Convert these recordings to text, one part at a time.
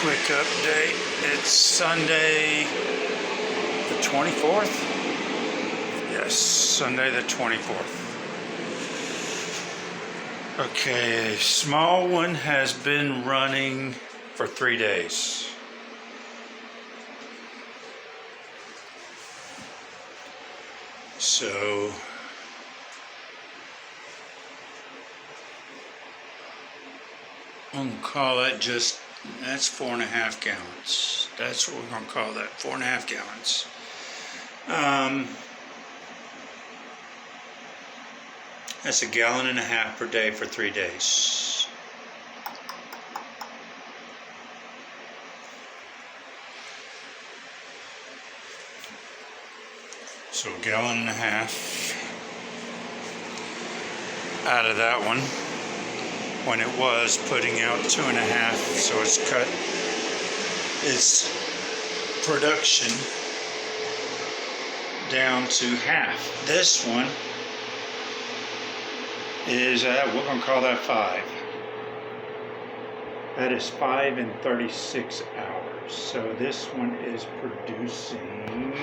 quick update. It's Sunday the 24th? Yes, Sunday the 24th. Okay, a small one has been running for 3 days. So I'm gonna call that that's 4.5 gallons. That's what we're gonna call that, 4.5 gallons. That's 1.5 gallons per day for 3 days. So 1.5 gallons out of that one, when it was putting out 2.5, so it's cut its production down to half. This one is we're gonna call that 5. That is 5 in 36 hours. So this one is producing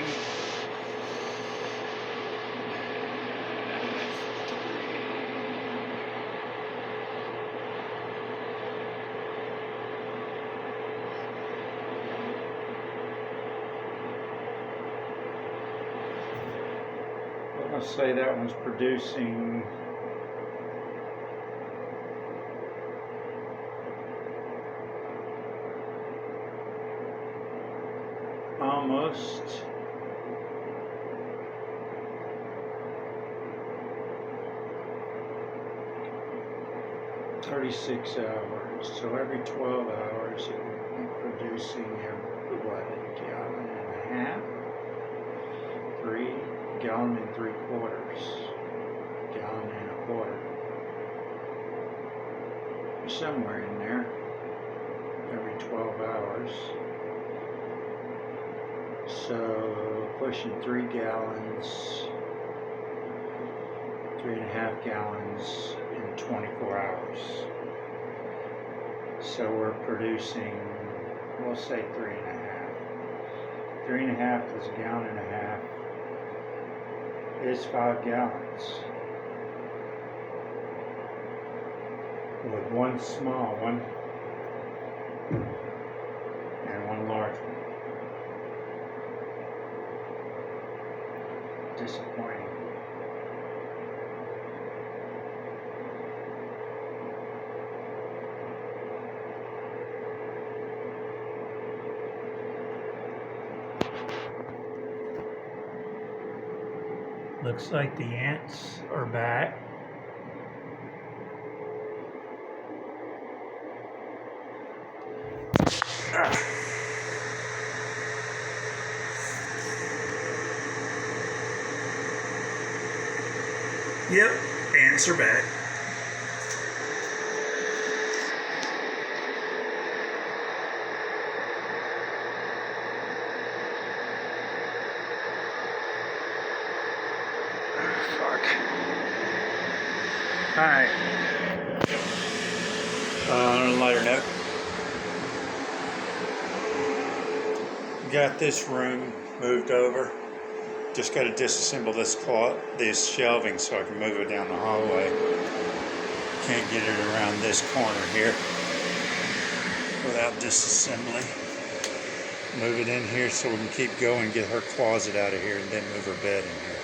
let's say that one's producing almost 36 hours. So every 12 hours it would be producing what, 1.5 gallons? 3 gallon and 3/4, 1.25 gallons, somewhere in there, every 12 hours. So pushing 3 gallons, 3.5 gallons in 24 hours. So we're producing, we'll say 3.5. 3.5 plus 1.5 gallons is 5 gallons. With one small one and one large one. Disappointing. Looks like the ants are back. Yep, ants are back. Alright. On a lighter note, got this room moved over. Just got to disassemble this shelving so I can move it down the hallway. Can't get it around this corner here without disassembly. Move it in here so we can keep going, get her closet out of here, and then move her bed in here.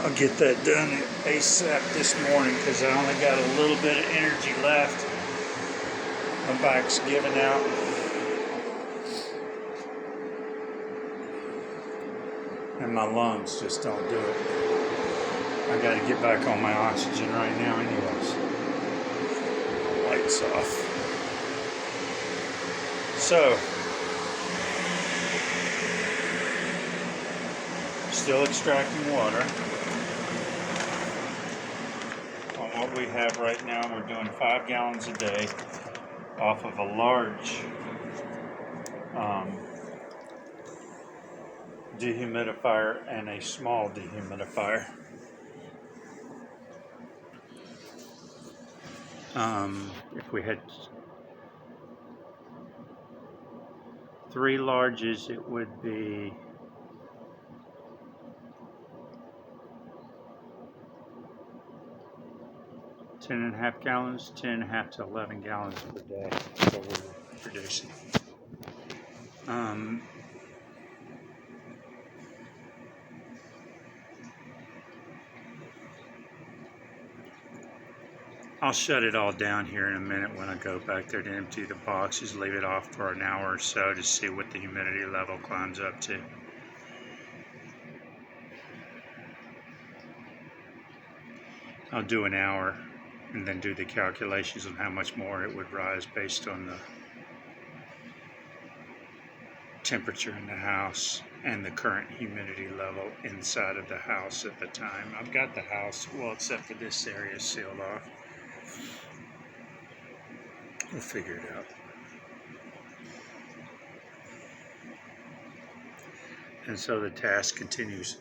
I'll get that done ASAP this morning because I only got a little bit of energy left. My back's giving out. And my lungs just don't do it. I got to get back on my oxygen right now anyways. Lights off. So, still extracting water. On what we have right now, we're doing 5 gallons a day off of a large dehumidifier and a small dehumidifier. If we had 3 larges, it would be 10.5 gallons, 10.5 to 11 gallons per day. That's what we're producing. I'll shut it all down here in a minute when I go back there to empty the boxes, leave it off for an hour or so to see what the humidity level climbs up to. I'll do an hour and then do the calculations on how much more it would rise based on the temperature in the house and the current humidity level inside of the house at the time. I've got the house, well, except for this area, sealed off. We'll figure it out. And so the task continues.